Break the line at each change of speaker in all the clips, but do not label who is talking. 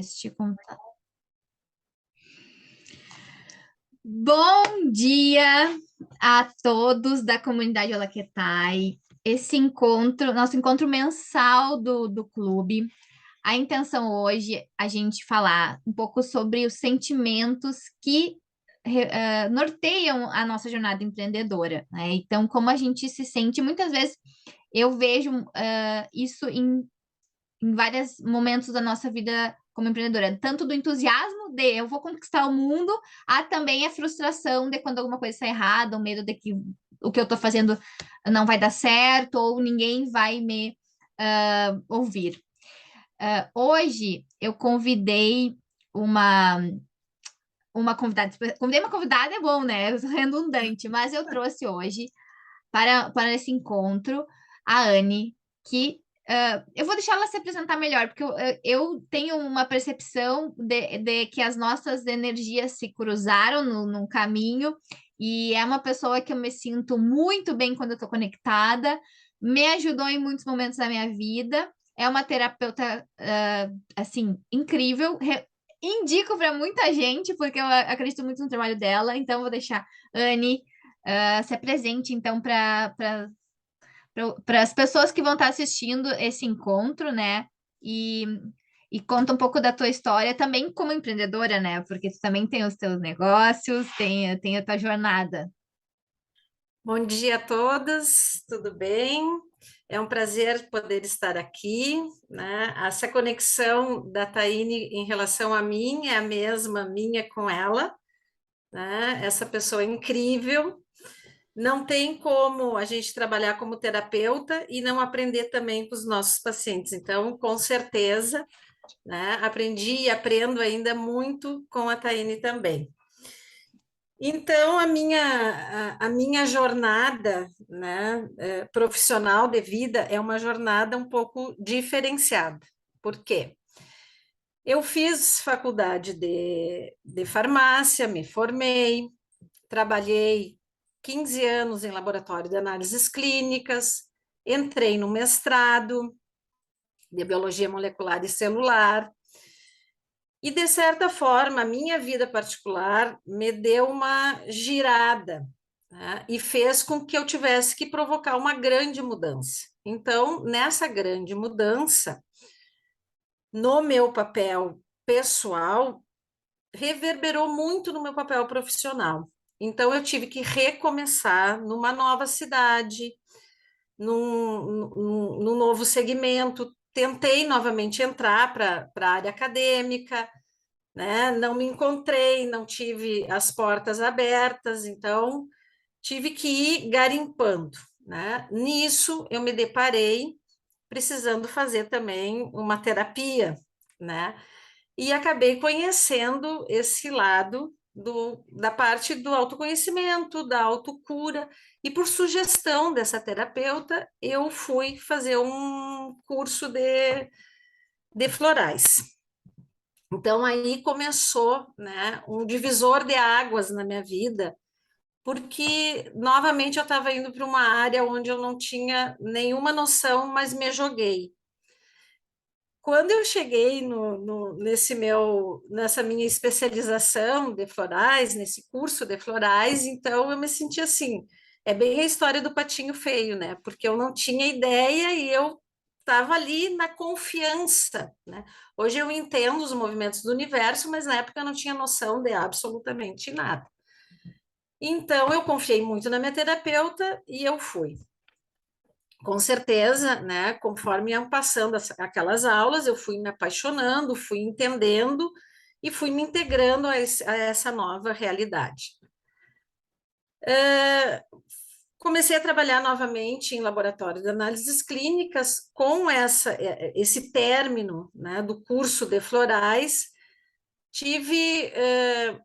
este computador. Bom dia a todos da comunidade Olaquetai. Esse encontro, nosso encontro mensal do clube. A intenção hoje é a gente falar um pouco sobre os sentimentos que norteiam a nossa jornada empreendedora, né? Então, como a gente se sente, muitas vezes eu vejo isso em vários momentos da nossa vida como empreendedora, tanto do entusiasmo de eu vou conquistar o mundo, a também a frustração de quando alguma coisa está errada, o medo de que o que eu estou fazendo não vai dar certo ou ninguém vai me ouvir. Hoje eu convidei uma convidada, uma convidada é bom, né? Redundante, mas eu trouxe hoje para esse encontro a Anne, que eu vou deixar ela se apresentar melhor, porque eu tenho uma percepção de que as nossas energias se cruzaram no caminho, e é uma pessoa que eu me sinto muito bem quando eu estou conectada, me ajudou em muitos momentos da minha vida, é uma terapeuta, assim, incrível, indico para muita gente, porque eu acredito muito no trabalho dela, então vou deixar Anne se apresente, então, para as pessoas que vão estar assistindo esse encontro, né? E, e conta um pouco da tua história também como empreendedora, né? Porque tu também tem os teus negócios, tem a tua jornada.
Bom dia a todos, tudo bem? É um prazer poder estar aqui, né? Essa conexão da Taine em relação a mim é a mesma minha com ela, né? Essa pessoa é incrível. Não tem como a gente trabalhar como terapeuta e não aprender também com os nossos pacientes. Então, com certeza, né? Aprendi e aprendo ainda muito com a Taine também. Então, a minha jornada, né, profissional de vida é uma jornada um pouco diferenciada. Por quê? Eu fiz faculdade de farmácia, me formei, trabalhei 15 anos em laboratório de análises clínicas, entrei no mestrado de biologia molecular e celular, e, de certa forma, a minha vida particular me deu uma girada, né? E fez com que eu tivesse que provocar uma grande mudança. Então, nessa grande mudança, no meu papel pessoal, reverberou muito no meu papel profissional. Então, eu tive que recomeçar numa nova cidade, num novo segmento. Tentei novamente entrar para a área acadêmica, né? Não me encontrei, não tive as portas abertas, então tive que ir garimpando, né? Nisso eu me deparei precisando fazer também uma terapia, né? E acabei conhecendo esse lado da parte do autoconhecimento, da autocura, e por sugestão dessa terapeuta, eu fui fazer um curso de florais. Então, aí começou, né, um divisor de águas na minha vida, porque, novamente, eu estava indo para uma área onde eu não tinha nenhuma noção, mas me joguei. Quando eu cheguei nessa minha especialização de florais, nesse curso de florais, então eu me senti assim, é bem a história do patinho feio, né? Porque eu não tinha ideia e eu estava ali na confiança, né? Hoje eu entendo os movimentos do universo, mas na época eu não tinha noção de absolutamente nada. Então eu confiei muito na minha terapeuta e eu fui. Com certeza, né? Conforme iam passando aquelas aulas, eu fui me apaixonando, fui entendendo e fui me integrando a essa nova realidade. Comecei a trabalhar novamente em laboratório de análises clínicas com esse término, né, do curso de florais. Tive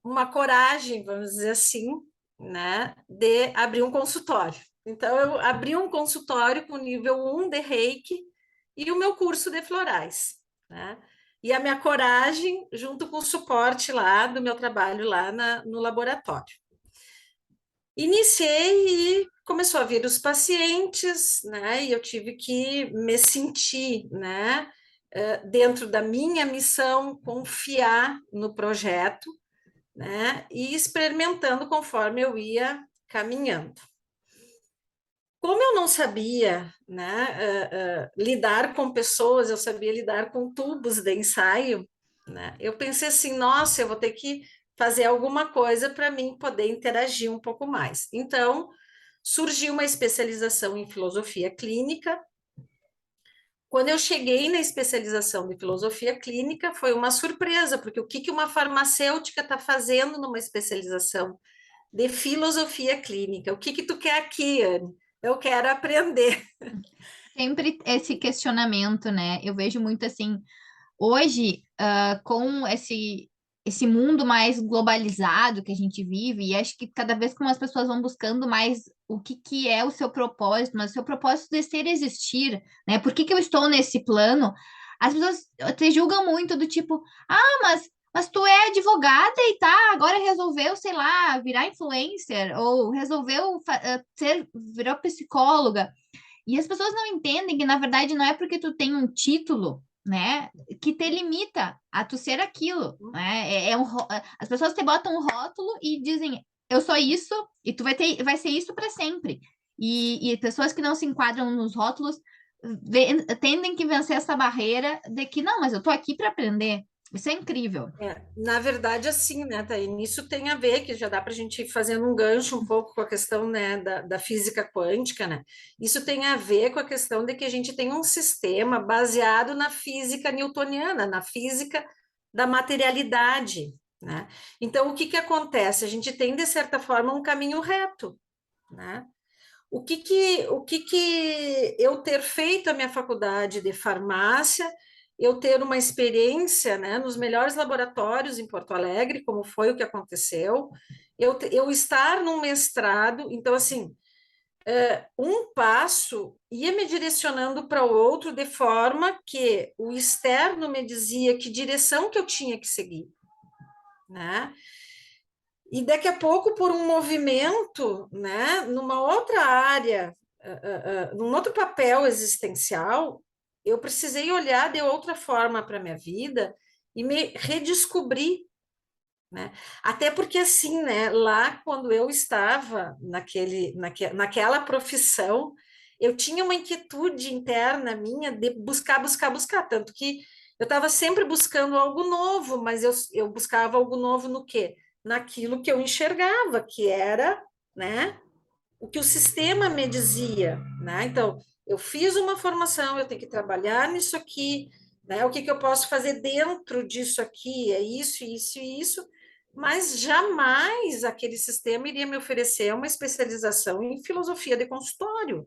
uma coragem, vamos dizer assim, né, de abrir um consultório. Então, eu abri um consultório com nível 1 de Reiki e o meu curso de florais, né? E a minha coragem, junto com o suporte lá do meu trabalho lá no laboratório. Iniciei e começou a vir os pacientes, né? E eu tive que me sentir, né? dentro da minha missão, confiar no projeto, né? E experimentando conforme eu ia caminhando. Como eu não sabia, né, lidar com pessoas, eu sabia lidar com tubos de ensaio, né? Eu pensei assim, nossa, eu vou ter que fazer alguma coisa para mim poder interagir um pouco mais. Então, surgiu uma especialização em filosofia clínica. Quando eu cheguei na especialização de filosofia clínica, foi uma surpresa, porque o que que uma farmacêutica está fazendo numa especialização de filosofia clínica? O que que tu quer aqui, Anne? Eu quero aprender.
Sempre esse questionamento, né? Eu vejo muito assim, hoje, com esse mundo mais globalizado que a gente vive, e acho que cada vez que as pessoas vão buscando mais o que, que é o seu propósito, mas o seu propósito de ser existir, né? Por que, que eu estou nesse plano? As pessoas te julgam muito do tipo, mas tu é advogada e tá, agora resolveu, sei lá, virar influencer, ou resolveu virou psicóloga. E as pessoas não entendem que, na verdade, não é porque tu tem um título, né, que te limita a tu ser aquilo, né? As pessoas te botam um rótulo e dizem, eu sou isso, e tu vai ser isso para sempre. E pessoas que não se enquadram nos rótulos tendem que vencer essa barreira de que, não, mas eu tô aqui para aprender. Isso é incrível.
Na verdade, assim, né, Taine, isso tem a ver, que já dá para a gente ir fazendo um gancho um pouco com a questão, né, da física quântica, né? Isso tem a ver com a questão de que a gente tem um sistema baseado na física newtoniana, na física da materialidade, né? Então, o que que acontece? A gente tem, de certa forma, um caminho reto, né? O que que eu ter feito a minha faculdade de farmácia, eu ter uma experiência, né, nos melhores laboratórios em Porto Alegre, como foi o que aconteceu, eu estar num mestrado, então, assim, um passo ia me direcionando para o outro de forma que o externo me dizia que direção que eu tinha que seguir, né? E daqui a pouco, por um movimento, né, numa outra área, num outro papel existencial, eu precisei olhar de outra forma para a minha vida e me redescobrir, né? Até porque, assim, né, lá quando eu estava naquela profissão, eu tinha uma inquietude interna minha de buscar, buscar, buscar, tanto que eu estava sempre buscando algo novo, mas eu buscava algo novo no quê? Naquilo que eu enxergava, que era, né, o que o sistema me dizia, né? Então, eu fiz uma formação, eu tenho que trabalhar nisso aqui, né? O que que eu posso fazer dentro disso aqui? É isso, isso e isso, mas jamais aquele sistema iria me oferecer uma especialização em filosofia de consultório,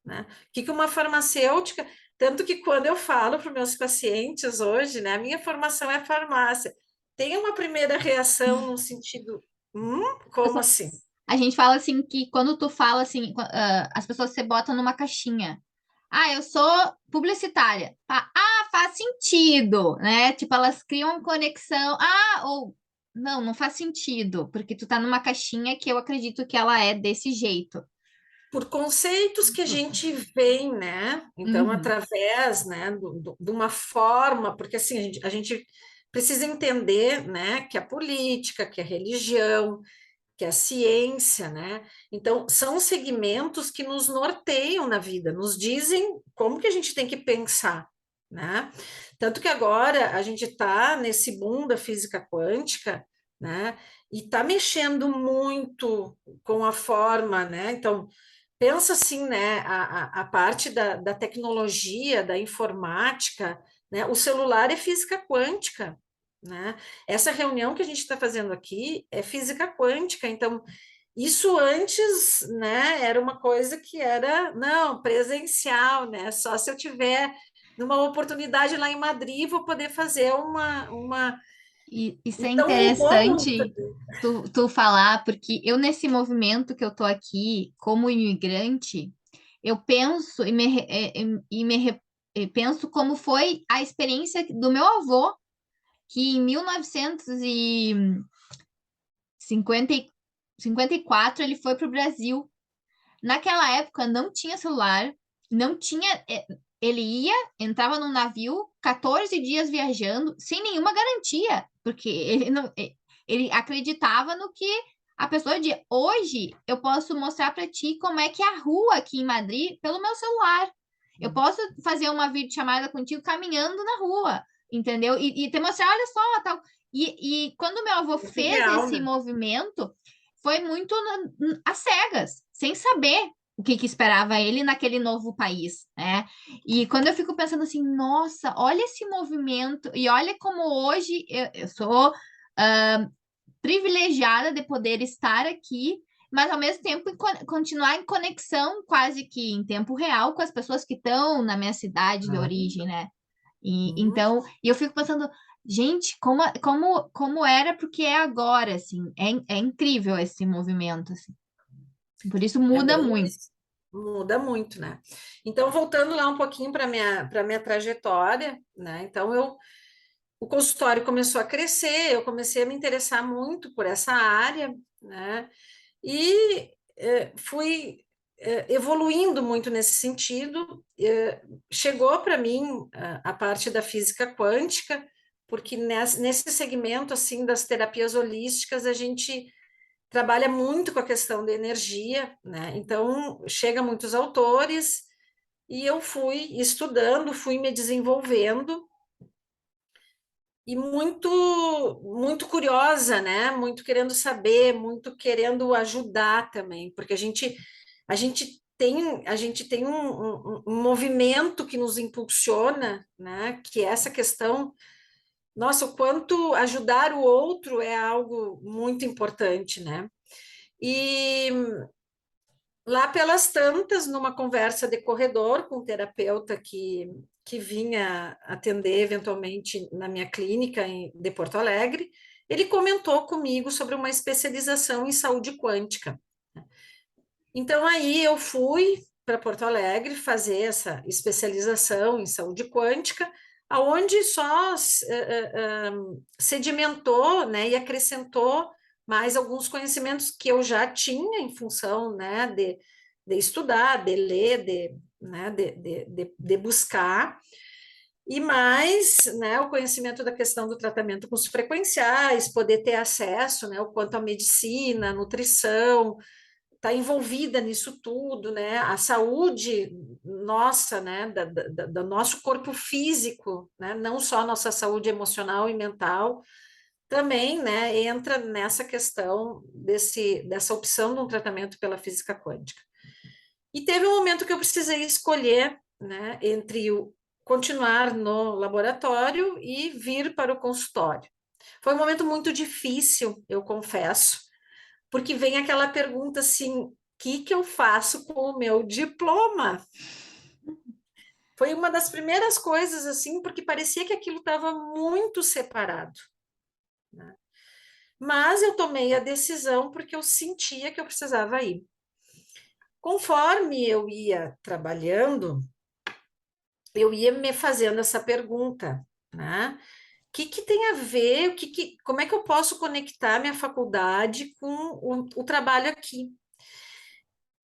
né? O que que uma farmacêutica, tanto que quando eu falo para os meus pacientes hoje, né, a minha formação é farmácia, tem uma primeira reação no sentido, como assim?
A gente fala assim que quando tu fala assim, as pessoas se botam numa caixinha. Ah, eu sou publicitária. Faz sentido, né? Tipo, elas criam conexão. Ou não, não faz sentido, porque tu tá numa caixinha que eu acredito que ela é desse jeito.
Por conceitos que a gente vem, né? Então,
Uhum.
através, né, de uma forma, porque assim, a gente precisa entender, né, que a política, que a religião, que a ciência, né? Então, são segmentos que nos norteiam na vida, nos dizem como que a gente tem que pensar, né? Tanto que agora a gente está nesse boom da física quântica, né? E está mexendo muito com a forma, né? Então, pensa assim, né? A parte da tecnologia, da informática, né? O celular é física quântica, né? Essa reunião que a gente está fazendo aqui é física quântica, então isso antes, né, era uma coisa que era, não, presencial, né? Só se eu tiver numa oportunidade lá em Madrid vou poder fazer uma...
E isso é
Então mudou muito.
interessante tu falar, porque eu, nesse movimento que eu tô aqui, como imigrante, eu penso penso como foi a experiência do meu avô, que em 1954 ele foi para o Brasil. Naquela época não tinha celular, não tinha. ele ia, entrava num navio, 14 dias viajando, sem nenhuma garantia, porque ele não, ele acreditava no que a pessoa dizia. Hoje eu posso mostrar para ti como é que é a rua aqui em Madrid pelo meu celular. Eu posso fazer uma videochamada contigo caminhando na rua, entendeu? E te mostrar, olha só, tal. E quando meu avô
Muito
fez
real,
esse
né?
movimento, foi muito às cegas, sem saber o que esperava ele naquele novo país, né? E quando eu fico pensando assim, nossa, olha esse movimento, e olha como hoje eu sou privilegiada de poder estar aqui, mas ao mesmo tempo continuar em conexão quase que em tempo real com as pessoas que estão na minha cidade de
Claro.
origem, né? E
Uhum.
então, e eu fico pensando, gente, como era porque é agora, assim, é incrível esse movimento, assim. Por isso
É
muda
bem
muito.
isso. Muda muito, né? Então, voltando lá um pouquinho para minha trajetória, né? Então, o consultório começou a crescer, eu comecei a me interessar muito por essa área, né? E fui evoluindo muito nesse sentido. Chegou para mim a parte da física quântica, porque nesse segmento assim das terapias holísticas a gente trabalha muito com a questão da energia, né? Então chega muitos autores e eu fui estudando, fui me desenvolvendo e muito curiosa, né? Muito querendo saber, muito querendo ajudar também, porque a gente tem um movimento que nos impulsiona, né? Que é essa questão, nossa, o quanto ajudar o outro é algo muito importante, né? E lá pelas tantas, numa conversa de corredor com um terapeuta que vinha atender eventualmente na minha clínica de Porto Alegre, ele comentou comigo sobre uma especialização em saúde quântica. Então, aí eu fui para Porto Alegre fazer essa especialização em saúde quântica, aonde só sedimentou, né, e acrescentou mais alguns conhecimentos que eu já tinha em função, né, de estudar, de ler, né, de buscar, e mais, né, o conhecimento da questão do tratamento com os frequenciais, poder ter acesso, né, o quanto à medicina, nutrição, está envolvida nisso tudo, né? A saúde nossa, né? Do nosso corpo físico, né? Não só a nossa saúde emocional e mental, também, né? Entra nessa questão dessa opção de um tratamento pela física quântica. E teve um momento que eu precisei escolher, né? Entre continuar no laboratório e vir para o consultório. Foi um momento muito difícil, eu confesso, porque vem aquela pergunta assim: o que eu faço com o meu diploma? Foi uma das primeiras coisas assim, porque parecia que aquilo estava muito separado, né? Mas eu tomei a decisão porque eu sentia que eu precisava ir. Conforme eu ia trabalhando, eu ia me fazendo essa pergunta, né? O que tem a ver? Como é que eu posso conectar minha faculdade com o trabalho aqui?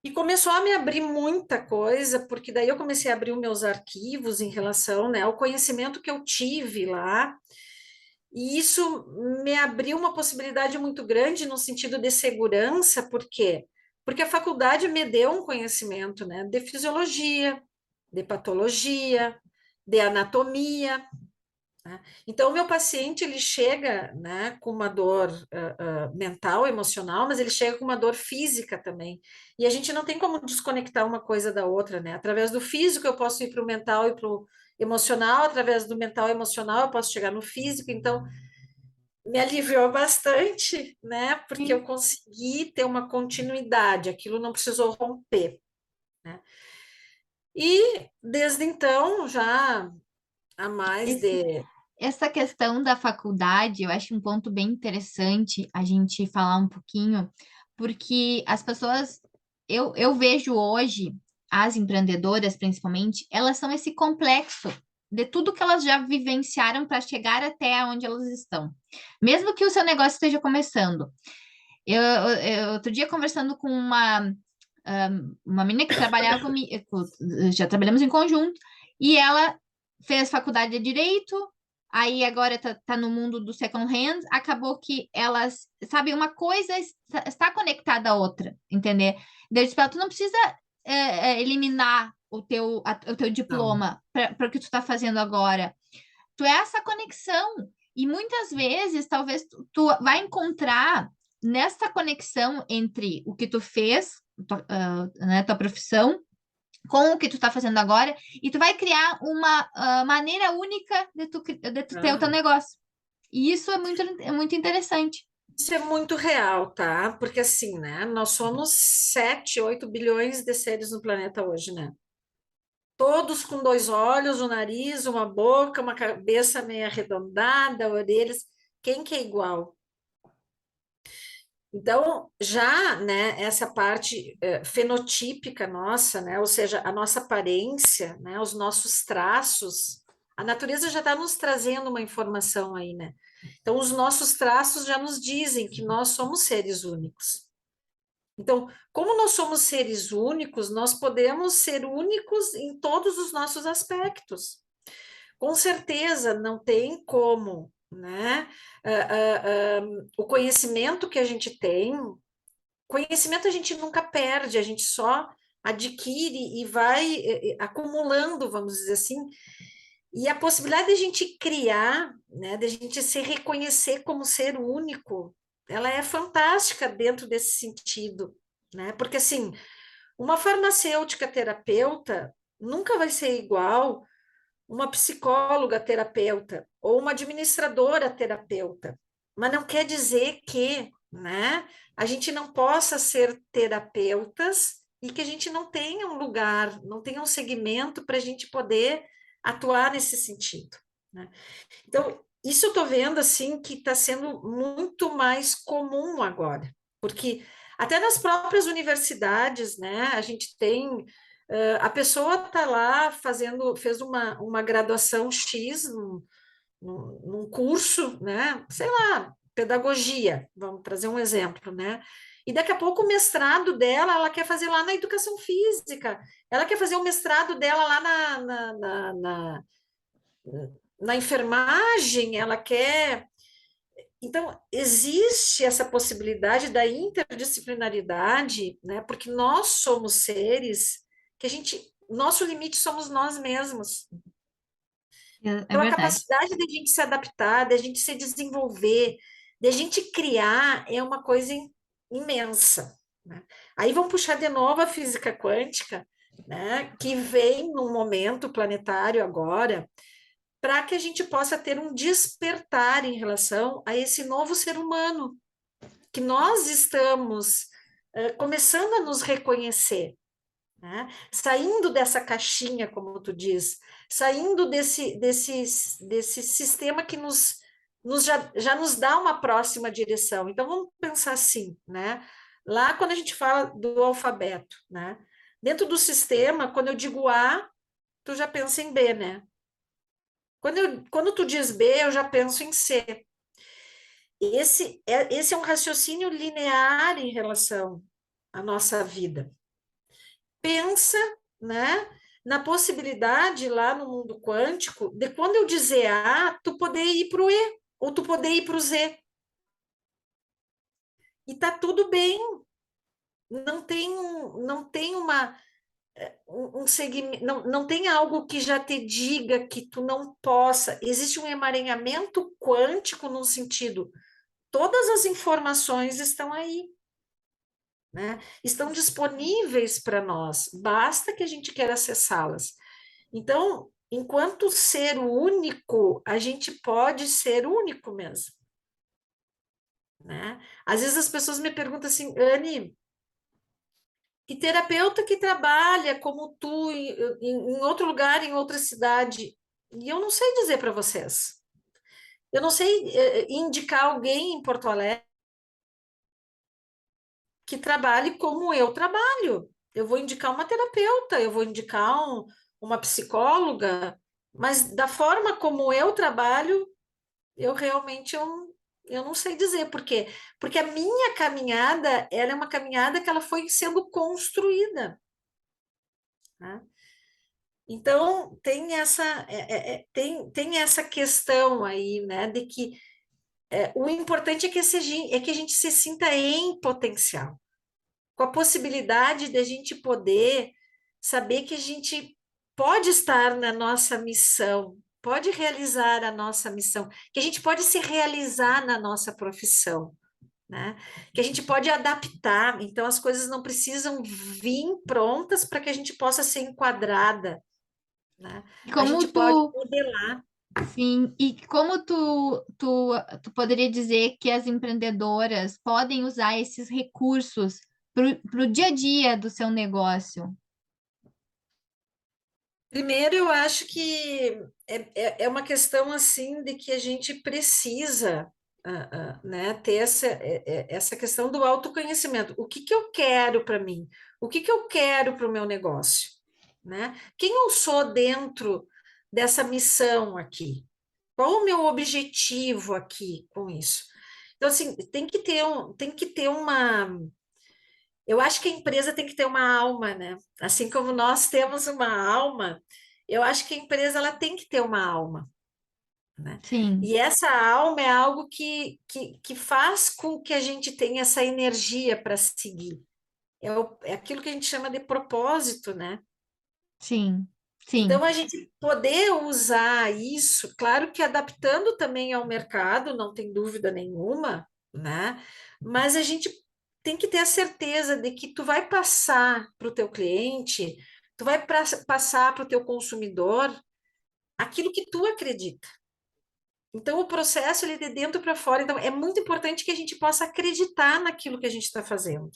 E começou a me abrir muita coisa, porque daí eu comecei a abrir os meus arquivos em relação, né, ao conhecimento que eu tive lá, e isso me abriu uma possibilidade muito grande no sentido de segurança, por quê? Porque a faculdade me deu um conhecimento, né, de fisiologia, de patologia, de anatomia, né? Então, o meu paciente, ele chega, né, com uma dor mental, emocional, mas ele chega com uma dor física também. E a gente não tem como desconectar uma coisa da outra, né? Através do físico, eu posso ir para o mental e para o emocional, através do mental e emocional, eu posso chegar no físico. Então, me aliviou bastante, né? Porque eu
Sim.
consegui ter uma continuidade, aquilo não precisou romper, né? E desde então, já há mais
Esse,
de.
essa questão da faculdade, eu acho um ponto bem interessante a gente falar um pouquinho, porque as pessoas, eu vejo hoje, as empreendedoras principalmente, elas são esse complexo de tudo que elas já vivenciaram para chegar até onde elas estão. Mesmo que o seu negócio esteja começando. Outro dia conversando com uma menina que trabalhava comigo, já trabalhamos em conjunto, E ela fez faculdade de Direito, aí agora tá no mundo do second hand, acabou que elas, sabe, uma coisa está conectada à outra, entender? Daí eu disse pra ela, tu não precisa eliminar o teu
Não.
diploma para o que tu está fazendo agora. Tu é essa conexão. E muitas vezes, talvez tu vai encontrar nessa conexão entre o que tu fez, né, tua profissão, com o que tu está fazendo agora, e tu vai criar uma maneira única de tu ter o teu
Aham.
negócio. E isso é muito interessante.
Isso é muito real, tá? Porque assim, né? Nós somos 7, 8 bilhões de seres no planeta hoje, né? Todos com dois olhos, um nariz, uma boca, uma cabeça meio arredondada, orelhas. Quem que é igual? Então, já, né, essa parte fenotípica nossa, né, ou seja, a nossa aparência, né, os nossos traços, a natureza já está nos trazendo uma informação aí, né? Então, os nossos traços já nos dizem que nós somos seres únicos. Então, como nós somos seres únicos, nós podemos ser únicos em todos os nossos aspectos. Com certeza, não tem como, né? O conhecimento que a gente tem, conhecimento a gente nunca perde, a gente só adquire e vai acumulando, vamos dizer assim, e a possibilidade de a gente criar, né, de a gente se reconhecer como ser único, ela é fantástica dentro desse sentido, né? Porque assim, uma farmacêutica terapeuta nunca vai ser igual uma psicóloga terapeuta ou uma administradora terapeuta, mas não quer dizer que, né, a gente não possa ser terapeutas e que a gente não tenha um lugar, não tenha um segmento para a gente poder atuar nesse sentido, né? Então, isso eu estou vendo assim que está sendo muito mais comum agora, porque até nas próprias universidades, né, a gente tem a pessoa está lá fez uma graduação X num curso, né? Sei lá, pedagogia, vamos trazer um exemplo, né? E daqui a pouco o mestrado dela, ela quer fazer lá na educação física, ela quer fazer o mestrado dela lá na enfermagem, ela quer. Então, existe essa possibilidade da interdisciplinaridade, né? Porque nós somos seres que nosso limite somos nós mesmos.
É
Então, a
verdade.
capacidade de a gente se adaptar, de a gente se desenvolver, de a gente criar é uma coisa imensa, né? Aí vamos puxar de novo a física quântica, né? Que vem num momento planetário agora, para que a gente possa ter um despertar em relação a esse novo ser humano, que nós estamos começando a nos reconhecer, né? Saindo dessa caixinha, como tu diz, saindo desse sistema que já nos dá uma próxima direção. Então, vamos pensar assim, né? Lá, quando a gente fala do alfabeto, né? Dentro do sistema, quando eu digo A, tu já pensa em B, né? Quando tu diz B, eu já penso em C. Esse é um raciocínio linear em relação à nossa vida. Pensa, né, na possibilidade lá no mundo quântico de quando eu dizer A, tu poder ir para o E, ou tu poder ir para o Z. E tá tudo bem. Não tem um segmento, não tem algo que já te diga que tu não possa. Existe um emaranhamento quântico no sentido, todas as informações estão aí, né? Estão disponíveis para nós, basta que a gente queira acessá-las. Então, enquanto ser único, a gente pode ser único mesmo, né? Às vezes as pessoas me perguntam assim, Anne, que terapeuta que trabalha como tu em outro lugar, em outra cidade? E eu não sei dizer para vocês. Eu não sei indicar alguém em Porto Alegre que trabalhe como eu trabalho. Eu vou indicar uma terapeuta, eu vou indicar uma psicóloga, mas da forma como eu trabalho, eu realmente eu não sei dizer por quê. Porque a minha caminhada, ela é uma caminhada que ela foi sendo construída, né? Então, tem essa questão aí, né, de que o importante é que a gente se sinta em potencial, com a possibilidade de a gente poder saber que a gente pode estar na nossa missão, pode realizar a nossa missão, que a gente pode se realizar na nossa profissão, né? Que a gente pode adaptar, então as coisas não precisam vir prontas para que a gente possa ser enquadrada, né?
E
A
como
gente pode modelar.
sim, e como tu poderia dizer que as empreendedoras podem usar esses recursos para o dia a dia do seu negócio?
Primeiro, eu acho que é uma questão assim de que a gente precisa, né, ter essa questão do autoconhecimento. O que que eu quero para mim? O que que eu quero para o meu negócio? Né? Quem eu sou dentro dessa missão aqui? Qual o meu objetivo aqui com isso? Então, assim, tem que ter uma. Eu acho que a empresa tem que ter uma alma, né? Assim como nós temos uma alma, eu acho que a empresa ela tem que ter uma alma, né?
Sim,
E essa alma é algo que faz com que a gente tenha essa energia para seguir. É aquilo que a gente chama de propósito, né?
sim, sim,
Então, a gente poder usar isso, claro que adaptando também ao mercado, não tem dúvida nenhuma, né? Mas a gente tem que ter a certeza de que tu vai passar para o teu cliente, tu vai passar para o teu consumidor aquilo que tu acredita. Então, o processo ele é de dentro para fora. Então, é muito importante que a gente possa acreditar naquilo que a gente está fazendo.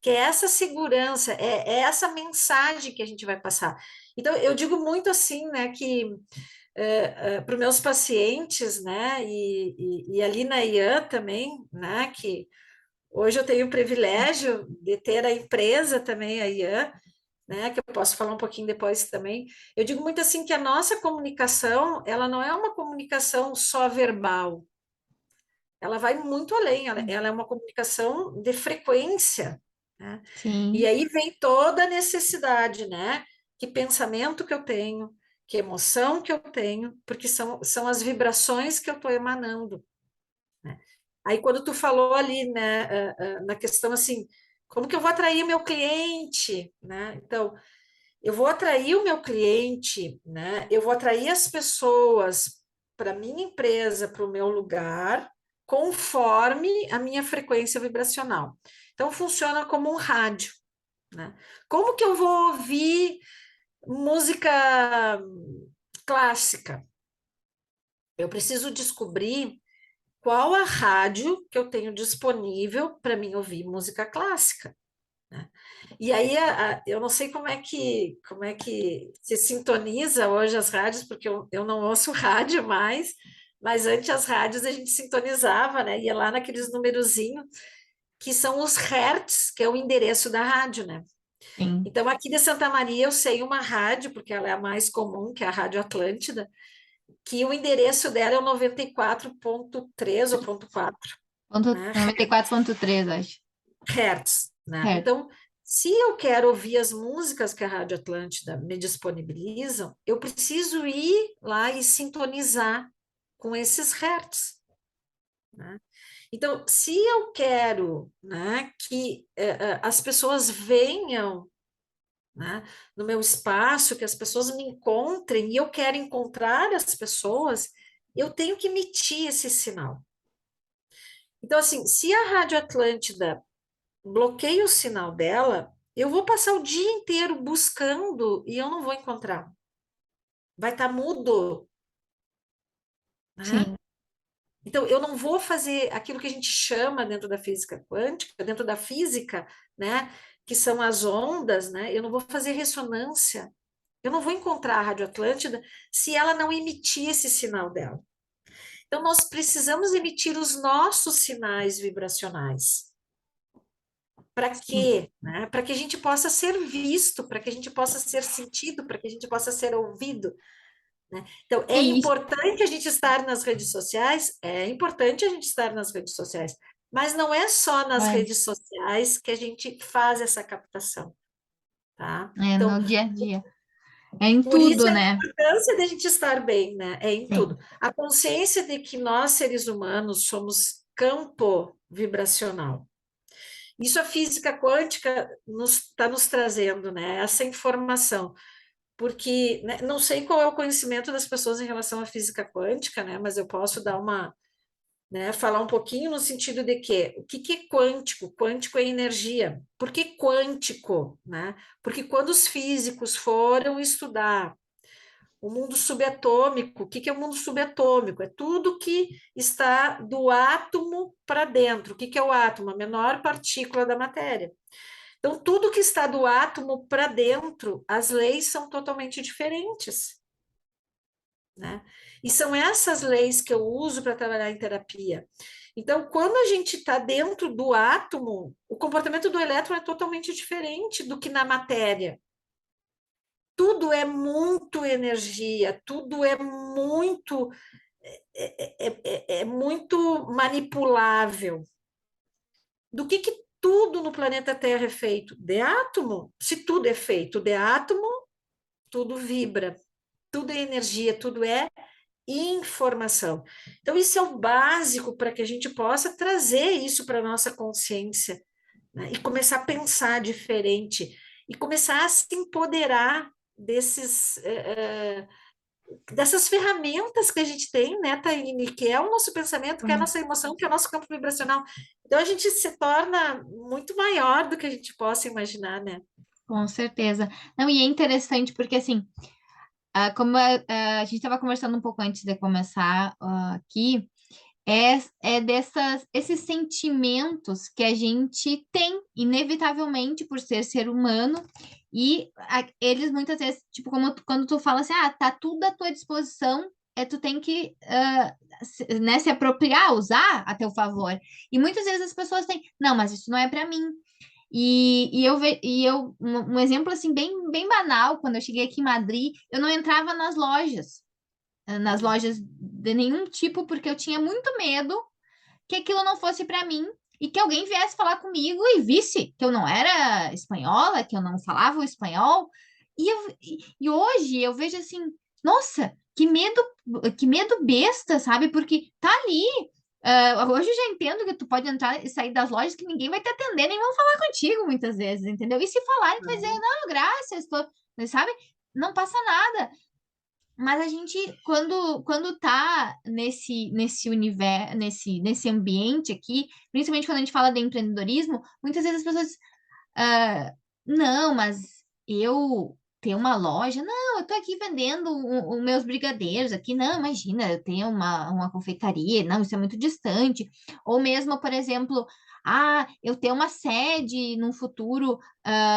Que é essa segurança, é essa mensagem que a gente vai passar. Então, eu digo muito assim, né, que para os meus pacientes, né, e ali na IAN também, né, que hoje eu tenho o privilégio de ter a empresa também, a IAN, né, que eu posso falar um pouquinho depois também. Eu digo muito assim que a nossa comunicação, ela não é uma comunicação só verbal, ela vai muito além, ela é uma comunicação de frequência, né? E
sim,
aí vem toda a necessidade, né? Que pensamento que eu tenho, que emoção que eu tenho, porque são as vibrações que eu estou emanando, né? Aí quando tu falou ali, né, na questão assim, como que eu vou atrair o meu cliente, né? Então, eu vou atrair o meu cliente, né? Eu vou atrair as pessoas para minha empresa, para o meu lugar, conforme a minha frequência vibracional. Então, funciona como um rádio, né? Como que eu vou ouvir música clássica? Eu preciso descobrir qual a rádio que eu tenho disponível para mim ouvir música clássica, né? E aí eu não sei como é que se sintoniza hoje as rádios, porque eu não ouço rádio mais, mas antes as rádios a gente sintonizava, né? Ia lá naqueles numerozinhos que são os hertz, que é o endereço da rádio, né?
sim.
Então aqui de Santa Maria eu sei uma rádio, porque ela é a mais comum, que é a Rádio Atlântida, que o endereço dela é o 94,3 ou ponto 4, né?
94,3, acho.
Hertz, né?
Certo.
Então, se eu quero ouvir as músicas que a Rádio Atlântida me disponibilizam, eu preciso ir lá e sintonizar com esses hertz, né? Então, se eu quero, né, que as pessoas venham, né, no meu espaço, que as pessoas me encontrem e eu quero encontrar as pessoas, eu tenho que emitir esse sinal. Então, assim, se a Rádio Atlântida bloqueia o sinal dela, eu vou passar o dia inteiro buscando e eu não vou encontrar. Vai estar mudo, né?
Sim,
Então, eu não vou fazer aquilo que a gente chama dentro da física quântica, dentro da física, né? Que são as ondas, né? Eu não vou fazer ressonância. Eu não vou encontrar a Rádio Atlântida se ela não emitir esse sinal dela. Então, nós precisamos emitir os nossos sinais vibracionais. Para
sim.
quê? Né? Para que a gente possa ser visto, para que a gente possa ser sentido, para que a gente possa ser ouvido. Né? Então, é
Sim,
importante a gente estar nas redes sociais, é importante a gente estar nas redes sociais, mas não é só nas
é,
redes sociais que a gente faz essa captação, tá?
é
Então,
no dia a dia. É em
Por isso
tudo,
a
né?
importância de a gente estar bem, né? É em
Sim.
tudo. A consciência de que nós, seres humanos, somos campo vibracional. Isso a física quântica está nos trazendo, né? Essa informação. Porque né, não sei qual é o conhecimento das pessoas em relação à física quântica, né? Mas eu posso dar uma, né, falar um pouquinho no sentido de que o que é quântico? Quântico é energia. Por que quântico, né? Porque quando os físicos foram estudar o mundo subatômico, o que é o mundo subatômico? É tudo que está do átomo para dentro. O que é o átomo? A menor partícula da matéria. Então, tudo que está do átomo para dentro, as leis são totalmente diferentes, né? E são essas leis que eu uso para trabalhar em terapia. Então, quando a gente está dentro do átomo, o comportamento do elétron é totalmente diferente do que na matéria. Tudo é muito energia, tudo é muito é muito manipulável. Do que tudo no planeta Terra é feito? De átomo. Se tudo é feito de átomo, tudo vibra, tudo é energia, tudo é informação. Então, isso é o básico para que a gente possa trazer isso para a nossa consciência, né? E começar a pensar diferente, e começar a se empoderar dessas ferramentas que a gente tem, né, Taine, que é o nosso pensamento, que é a
Hum,
nossa emoção, que é o nosso campo vibracional. Então, a gente se torna muito maior do que a gente possa imaginar, né?
com certeza. Não, e é interessante porque, assim, como a gente estava conversando um pouco antes de começar aqui, é esses sentimentos que a gente tem, inevitavelmente, por ser humano, e eles muitas vezes, tipo, quando tu fala assim, tá tudo à tua disposição, tu tem que, né, se apropriar, usar a teu favor. E muitas vezes as pessoas têm, não, mas isso não é para mim. Um exemplo assim bem banal, quando eu cheguei aqui em Madrid, eu não entrava nas
Uhum.
lojas de nenhum tipo, porque eu tinha muito medo que aquilo não fosse para mim e que alguém viesse falar comigo e visse que eu não era espanhola, que eu não falava o espanhol. E hoje eu vejo assim, nossa, que medo besta, sabe? Porque tá ali. Hoje eu já entendo que tu pode entrar e sair das lojas que ninguém vai te atender, nem vão falar contigo muitas vezes, entendeu? E se falarem, tu vai dizer,
Uhum.
não, graças, sabe? Não passa nada. Mas a gente, quando tá nesse universo, nesse ambiente aqui, principalmente quando a gente fala de empreendedorismo, muitas vezes as pessoas, ah, não, mas eu tenho uma loja, não, eu tô aqui vendendo os meus brigadeiros aqui, não, imagina, eu tenho uma confeitaria, não, isso é muito distante. Ou mesmo, por exemplo, eu tenho uma sede num futuro,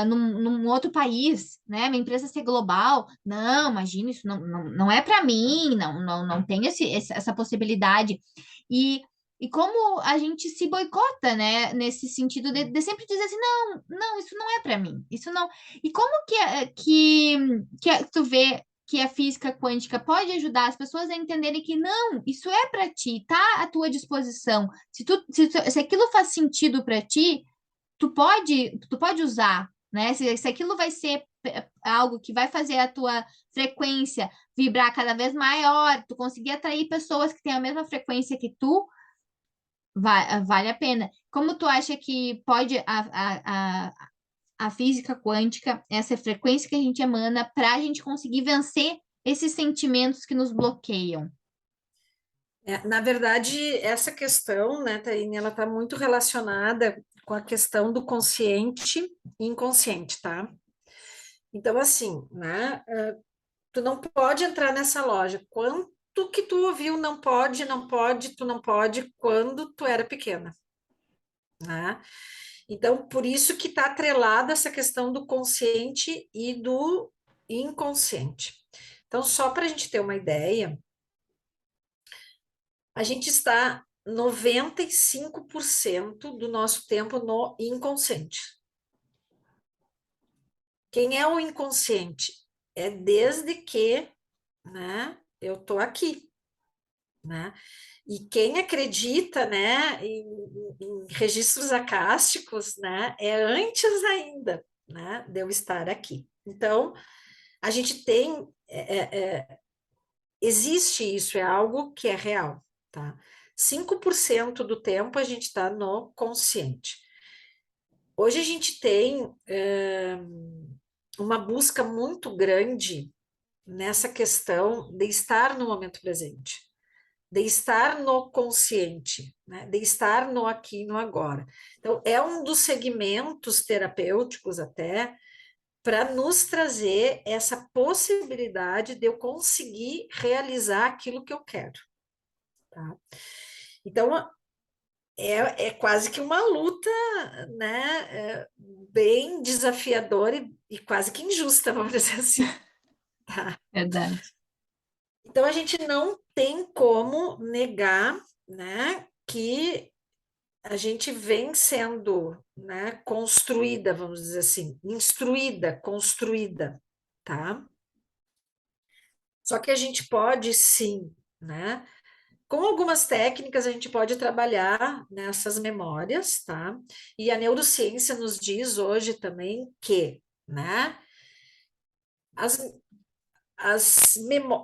num outro país, né? Minha empresa ser global. Não, imagina, isso não é para mim, não tem essa possibilidade. E e como a gente se boicota, né? Nesse sentido de sempre dizer assim, não, isso não é para mim, isso não. E como tu vê que a física quântica pode ajudar as pessoas a entenderem que não, isso é para ti, tá à tua disposição. Se aquilo faz sentido para ti, tu pode usar, né? Se aquilo vai ser algo que vai fazer a tua frequência vibrar cada vez maior, tu conseguir atrair pessoas que têm a mesma frequência que tu, vale a pena. Como tu acha que pode a física quântica, essa frequência que a gente emana, para a gente conseguir vencer esses sentimentos que nos bloqueiam?
Na verdade, essa questão, né, Taine, ela está muito relacionada com a questão do consciente e inconsciente, tá? Então, assim, né, tu não pode entrar nessa loja. Quanto que tu ouviu não pode, não pode, tu não pode, quando tu era pequena, né? Então, por isso que está atrelada essa questão do consciente e do inconsciente. Então, só para a gente ter uma ideia, a gente está 95% do nosso tempo no inconsciente. Quem é o inconsciente? É desde que, né, eu estou aqui, né? E quem acredita, né, em registros acásticos, né, é antes ainda, né, de eu estar aqui. Então, a gente tem, existe isso, é algo que é real, tá? 5% do tempo a gente está no consciente. Hoje a gente tem uma busca muito grande nessa questão de estar no momento presente, de estar no consciente, né? De estar no aqui e no agora. Então, é um dos segmentos terapêuticos até para nos trazer essa possibilidade de eu conseguir realizar aquilo que eu quero, tá? Então, é quase que uma luta, né, bem desafiadora e quase que injusta, vamos dizer assim, tá?
Verdade.
Então, a gente não tem como negar, né, que a gente vem sendo, né, construída, vamos dizer assim, instruída, construída, tá? Só que a gente pode sim, né? Com algumas técnicas a gente pode trabalhar nessas memórias, tá? E a neurociência nos diz hoje também que, né, as,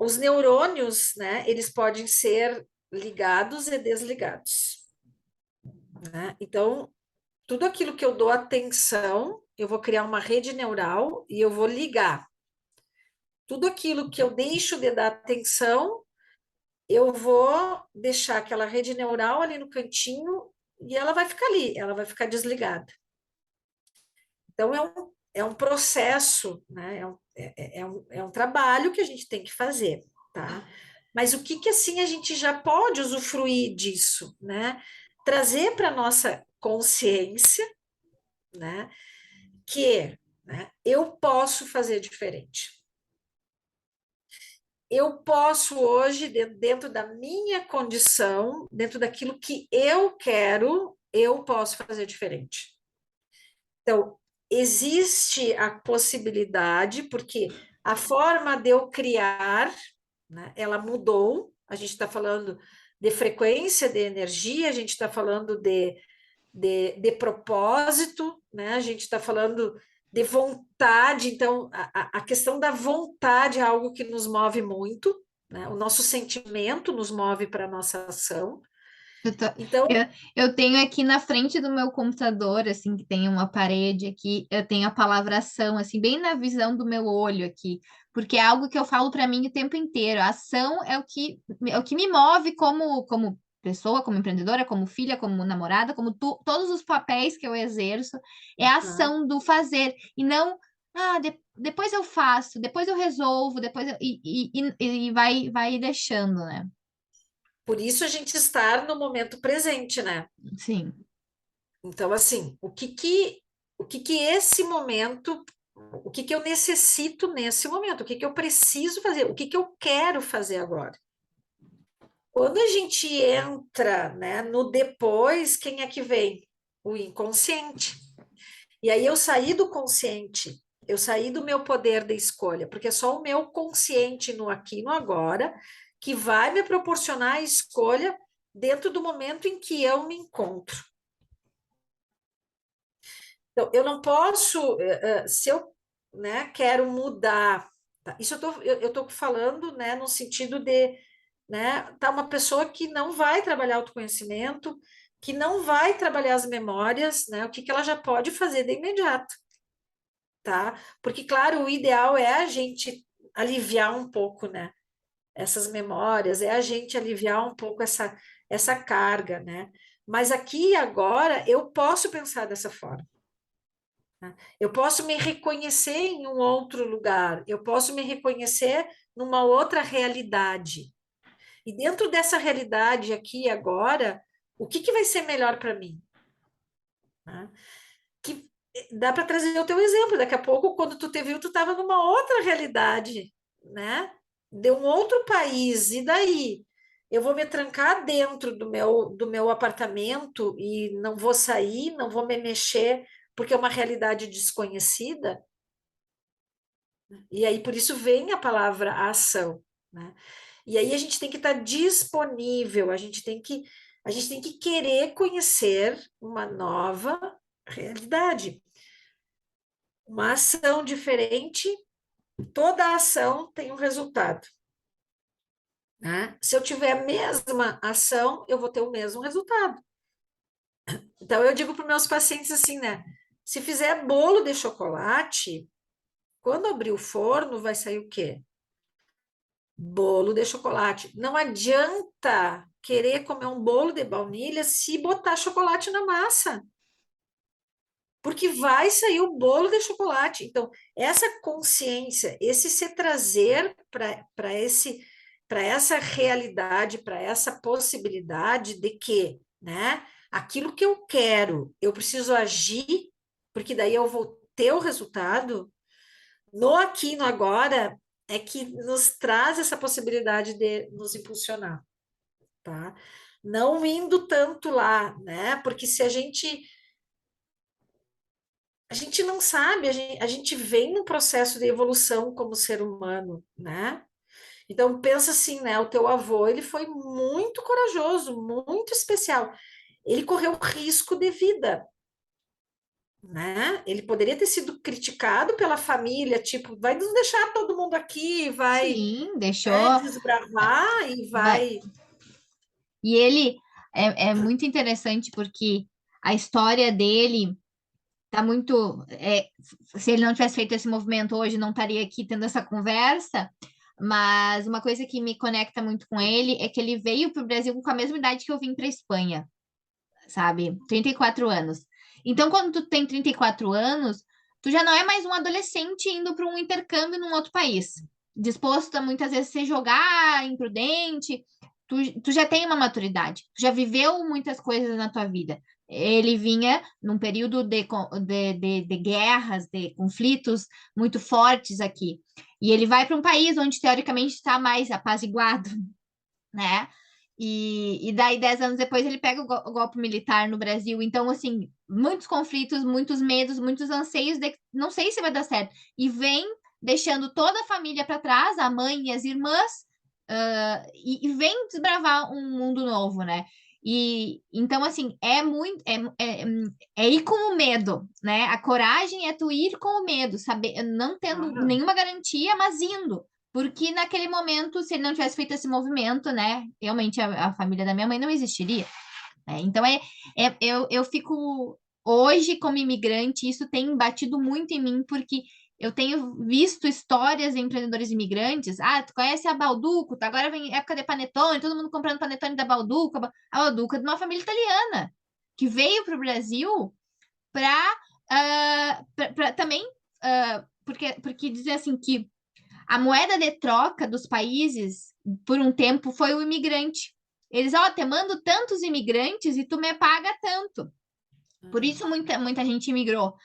os neurônios, né, eles podem ser ligados e desligados, né? Então, tudo aquilo que eu dou atenção, eu vou criar uma rede neural e eu vou ligar. Tudo aquilo que eu deixo de dar atenção, eu vou deixar aquela rede neural ali no cantinho e ela vai ficar ali, ela vai ficar desligada. Então, é um processo, né? É um trabalho que a gente tem que fazer, tá? Mas o que assim a gente já pode usufruir disso, né? Trazer para a nossa consciência, né? Que, né, eu posso fazer diferente. Eu posso hoje, dentro da minha condição, dentro daquilo que eu quero, eu posso fazer diferente. Então, existe a possibilidade, porque a forma de eu criar, né, ela mudou. A gente está falando de frequência de energia, a gente está falando de propósito, né? A gente está falando de vontade, então a questão da vontade é algo que nos move muito, né? O nosso sentimento nos move para a nossa ação.
Eu, tô-
Então,
eu tenho aqui na frente do meu computador, assim, que tem uma parede aqui, eu tenho a palavra ação, assim, bem na visão do meu olho aqui, porque é algo que eu falo para mim o tempo inteiro. A ação é o que me move como pessoa, como empreendedora, como filha, como namorada, todos os papéis que eu exerço, é a
tá?
ação do fazer, e não, depois eu faço, depois eu resolvo, e vai deixando, né?
Por isso a gente estar no momento presente, né?
Sim.
Então, assim, o que que esse momento, o que eu necessito nesse momento, o que eu preciso fazer, o que eu quero fazer agora. Quando a gente entra, né, no depois, quem é que vem? O inconsciente. E aí eu saí do consciente, eu saí do meu poder de escolha, porque é só o meu consciente no aqui e no agora que vai me proporcionar a escolha dentro do momento em que eu me encontro. Então, eu não posso, se eu, né, quero mudar, tá? Isso eu tô falando, né, no sentido de, né, tá uma pessoa que não vai trabalhar autoconhecimento, que não vai trabalhar as memórias, né, o que que ela já pode fazer de imediato, tá? Porque, claro, o ideal é a gente aliviar um pouco, né, essas memórias, é a gente aliviar um pouco essa carga, né? Mas aqui e agora eu posso pensar dessa forma. Né? Eu posso me reconhecer em um outro lugar, eu posso me reconhecer numa outra realidade. E dentro dessa realidade aqui e agora, o que vai ser melhor para mim? Né? Que dá para trazer o teu exemplo. Daqui a pouco, quando tu te viu, tu estava numa outra realidade, né? De um outro país. E daí? Eu vou me trancar dentro do meu apartamento e não vou sair, não vou me mexer, porque é uma realidade desconhecida. E aí, por isso vem a palavra ação, né? E aí a gente tem que estar disponível, a gente tem que querer conhecer uma nova realidade, uma ação diferente Toda ação tem um resultado, né? Se eu tiver a mesma ação, eu vou ter o mesmo resultado. Então, eu digo para os meus pacientes assim, né? Se fizer bolo de chocolate, quando abrir o forno, vai sair o quê? Bolo de chocolate. Não adianta querer comer um bolo de baunilha se botar chocolate na massa, porque vai sair o bolo de chocolate. Então, essa consciência, esse se trazer para essa realidade, para essa possibilidade de que, né, aquilo que eu quero, eu preciso agir, porque daí eu vou ter o resultado. No aqui e no agora é que nos traz essa possibilidade de nos impulsionar, tá? Não indo tanto lá, né? Porque se a gente não sabe, a gente vem num processo de evolução como ser humano, né? Então pensa assim, né? O teu avô, ele foi muito corajoso, muito especial. Ele correu risco de vida, né? Ele poderia ter sido criticado pela família, tipo, vai nos deixar todo mundo aqui, vai,
Sim, deixou.
né, desbravar e
Vai.
vai.
E ele é muito interessante porque a história dele tá muito. Se ele não tivesse feito esse movimento hoje, não estaria aqui tendo essa conversa. Mas uma coisa que me conecta muito com ele é que ele veio para o Brasil com a mesma idade que eu vim para a Espanha, sabe? 34 anos. Então, quando tu tem 34 anos, tu já não é mais um adolescente indo para um intercâmbio num outro país, disposto a muitas vezes se jogar, imprudente. Tu já tem uma maturidade, tu já viveu muitas coisas na tua vida. Ele vinha num período de guerras, de conflitos muito fortes aqui. E ele vai para um país onde, teoricamente, está mais apaziguado, né? E daí, 10 anos depois, ele pega o golpe militar no Brasil. Então, assim, muitos conflitos, muitos medos, muitos anseios de não sei se vai dar certo. E vem deixando toda a família para trás, a mãe e as irmãs, e vem desbravar um mundo novo, né? E então, assim, é muito é ir com o medo, né? A coragem é tu ir com o medo, saber, não tendo
Ah,
nenhuma garantia, mas indo. Porque naquele momento, se ele não tivesse feito esse movimento, né? Realmente a família da minha mãe não existiria. Né? Então eu fico hoje como imigrante, isso tem batido muito em mim, porque eu tenho visto histórias de empreendedores imigrantes. Ah, tu conhece a Balduco? Tá, agora vem época de panetone, todo mundo comprando panetone da Balduco. A Balduco é de uma família italiana que veio para o Brasil para também porque dizer assim que a moeda de troca dos países, por um tempo, foi o imigrante. Eles, ó, te mando tantos imigrantes e tu me paga tanto. Por isso muita gente imigrou.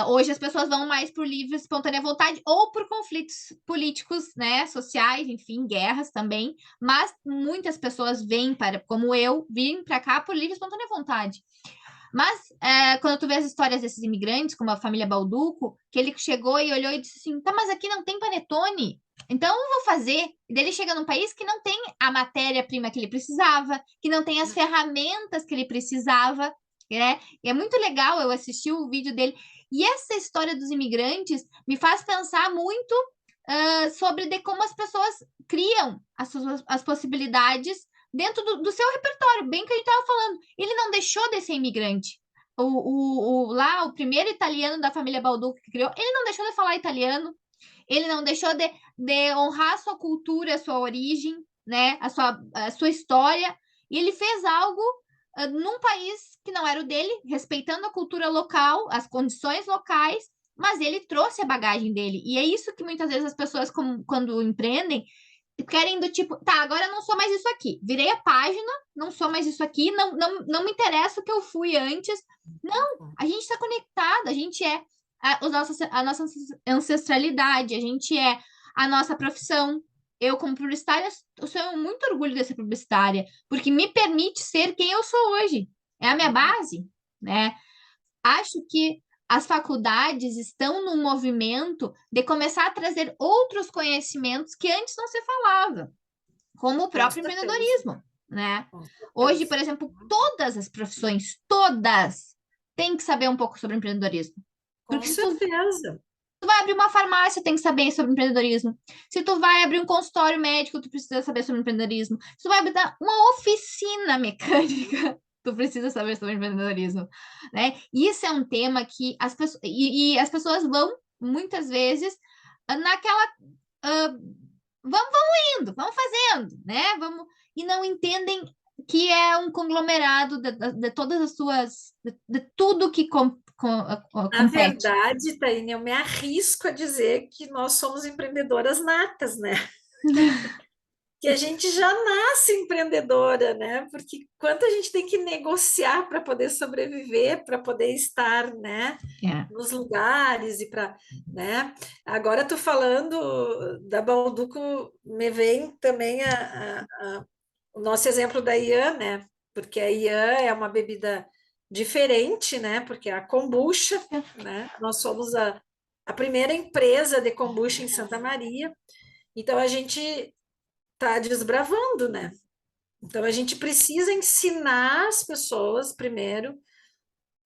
Hoje as pessoas vão mais por livre, espontânea vontade ou por conflitos políticos, né, sociais, enfim, guerras também. Mas muitas pessoas vêm para, como eu, vim para cá por livre, espontânea vontade. Mas quando tu vê as histórias desses imigrantes, como a família Balduco, que ele chegou e olhou e disse assim: tá, mas aqui não tem panetone, então eu vou fazer. E daí ele chega num país que não tem a matéria-prima que ele precisava, que não tem as ferramentas que ele precisava, né? E é muito legal eu assistir o vídeo dele. E essa história dos imigrantes me faz pensar muito sobre de como as pessoas criam as possibilidades dentro do seu repertório, bem que a gente estava falando. Ele não deixou de ser imigrante. Lá, o primeiro italiano da família Balduco que criou, ele não deixou de falar italiano, ele não deixou de honrar a sua cultura, a sua origem, né, a sua história, e ele fez algo num país que não era o dele, respeitando a cultura local, as condições locais, mas ele trouxe a bagagem dele. E é isso que muitas vezes as pessoas, quando empreendem, querem do tipo, tá, agora eu não sou mais isso aqui. Virei a página, não sou mais isso aqui, não me interessa o que eu fui antes. Não, a gente está conectado, a gente é a nossa ancestralidade, a gente é a nossa profissão. Eu, como publicitária, eu tenho muito orgulho de ser publicitária, porque me permite ser quem eu sou hoje. É a minha base, né? Acho que as faculdades estão num movimento de começar a trazer outros conhecimentos que antes não se falava, como o
com
próprio
certeza,
empreendedorismo, né?
com
Hoje,
certeza.
por exemplo, todas as profissões, todas, têm que saber um pouco sobre empreendedorismo.
Com
Porque se tu
certeza.
tu vai abrir uma farmácia, tem que saber sobre empreendedorismo. Se tu vai abrir um consultório médico, tu precisa saber sobre empreendedorismo. Se tu vai abrir uma oficina mecânica, tu precisa saber sobre empreendedorismo, né? Isso é um tema que as pessoas e as pessoas vão muitas vezes naquela vamos indo, vamos fazendo, né? Vamos e não entendem que é um conglomerado de todas as suas de tudo que
Na
compete.
verdade, Taine, eu me arrisco a dizer que nós somos empreendedoras natas, né? Que a gente já nasce empreendedora, né? Porque quanto a gente tem que negociar para poder sobreviver, para poder estar, né?
É.
Nos lugares e para, né? Agora tu falando da Balduco, me vem também o nosso exemplo da Ian, né? Porque a Ian é uma bebida diferente, né? Porque é a kombucha, né? Nós somos a primeira empresa de kombucha em Santa Maria. Então a gente está desbravando, né? Então a gente precisa ensinar as pessoas primeiro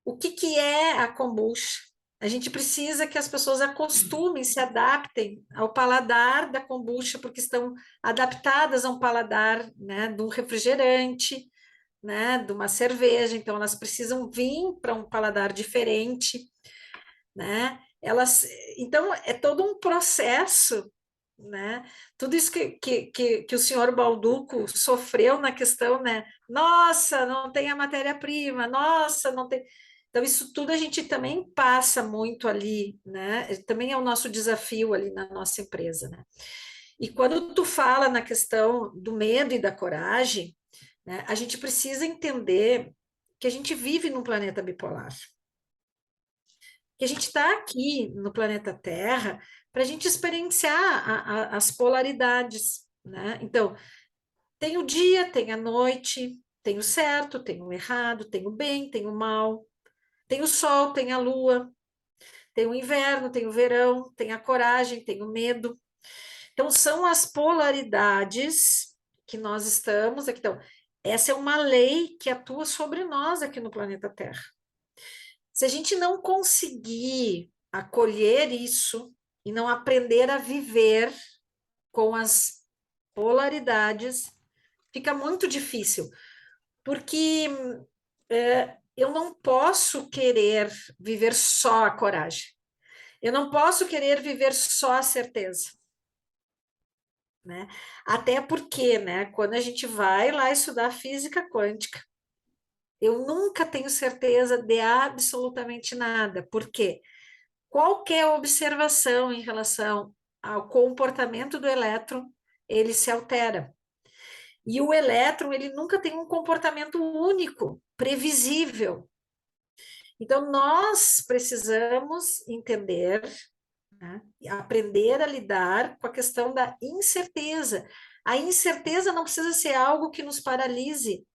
o que que é a kombucha. A gente precisa que as pessoas acostumem, se adaptem ao paladar da kombucha, porque estão adaptadas a um paladar, né, de um refrigerante, né, de uma cerveja. Então elas precisam vir para um paladar diferente, né? Então é todo um processo, né? Tudo isso que o senhor Balduco sofreu na questão, né? Nossa, não tem a matéria-prima, nossa, não tem. Então, isso tudo a gente também passa muito ali, né? Também é o nosso desafio ali na nossa empresa, né? E quando tu fala na questão do medo e da coragem, né, a gente precisa entender que a gente vive num planeta bipolar, que a gente está aqui no planeta Terra para a gente experienciar as polaridades, né? Então, tem o dia, tem a noite, tem o certo, tem o errado, tem o bem, tem o mal, tem o sol, tem a lua, tem o inverno, tem o verão, tem a coragem, tem o medo. Então, são as polaridades que nós estamos aqui. Então, essa é uma lei que atua sobre nós aqui no planeta Terra. Se a gente não conseguir acolher isso e não aprender a viver com as polaridades, fica muito difícil, porque eu não posso querer viver só a coragem, eu não posso querer viver só a certeza, né? Até porque, né, quando a gente vai lá estudar física quântica, eu nunca tenho certeza de absolutamente nada, porque qualquer observação em relação ao comportamento do elétron, ele se altera. E o elétron, ele nunca tem um comportamento único, previsível. Então, nós precisamos entender, né, aprender a lidar com a questão da incerteza. A incerteza não precisa ser algo que nos paralise.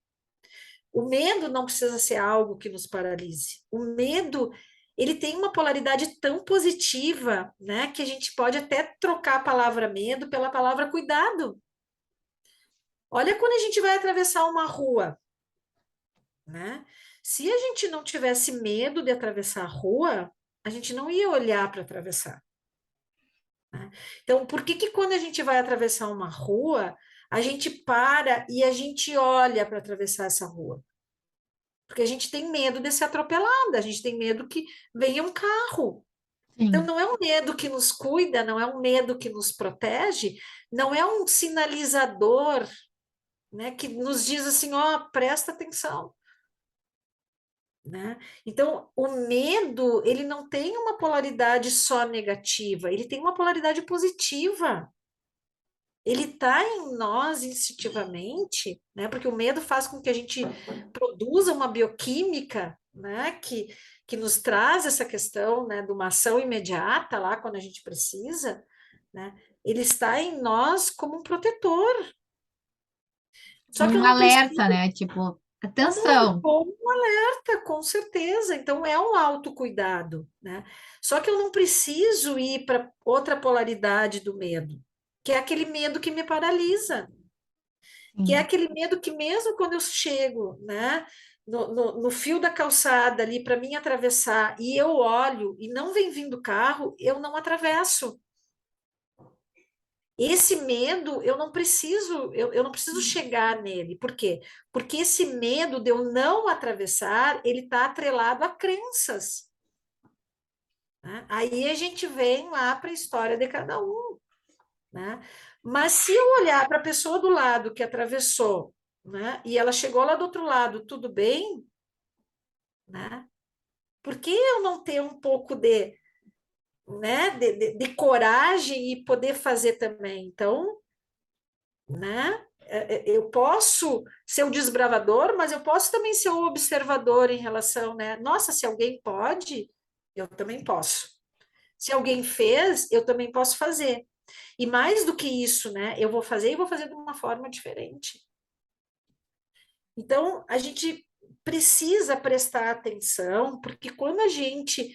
O medo não precisa ser algo que nos paralise. O medo, ele tem uma polaridade tão positiva, né, que a gente pode até trocar a palavra medo pela palavra cuidado. Olha quando a gente vai atravessar uma rua, né? Se a gente não tivesse medo de atravessar a rua, a gente não ia olhar para atravessar. Né? Então, por que que quando a gente vai atravessar uma rua, a gente para e a gente olha para atravessar essa rua? Porque a gente tem medo de ser atropelada, a gente tem medo que venha um carro. Então,
Sim.
não é um medo que nos cuida, não é um medo que nos protege, não é um sinalizador, né, que nos diz assim, ó, oh, presta atenção. Né? Então, o medo, ele não tem uma polaridade só negativa, ele tem uma polaridade positiva. Ele está em nós instintivamente, né? Porque o medo faz com que a gente produza uma bioquímica, né? Que nos traz essa questão, né? De uma ação imediata lá quando a gente precisa, né? Ele está em nós como um protetor. Só que eu
Um
não preciso.
alerta, né? Tipo, atenção.
Como um alerta, com certeza. Então, é um autocuidado, né? Só que eu não preciso ir para outra polaridade do medo, que é aquele medo que me paralisa, que é
Sim.
aquele medo que mesmo quando eu chego, né, no fio da calçada ali para mim atravessar e eu olho e não vem vindo carro, eu não atravesso. Esse medo eu não preciso chegar nele. Por quê? Porque esse medo de eu não atravessar, ele está atrelado a crenças. Né? Aí a gente vem lá para a história de cada um. Né? Mas se eu olhar para a pessoa do lado que atravessou, né, e ela chegou lá do outro lado, tudo bem, né? Por que eu não ter um pouco de, né, de coragem e poder fazer também? Então, né? Eu posso ser o desbravador, mas eu posso também ser o observador em relação, né? Nossa, se alguém pode, eu também posso. Se alguém fez, eu também posso fazer. E mais do que isso, né? Eu vou fazer e vou fazer de uma forma diferente. Então, a gente precisa prestar atenção, porque quando a gente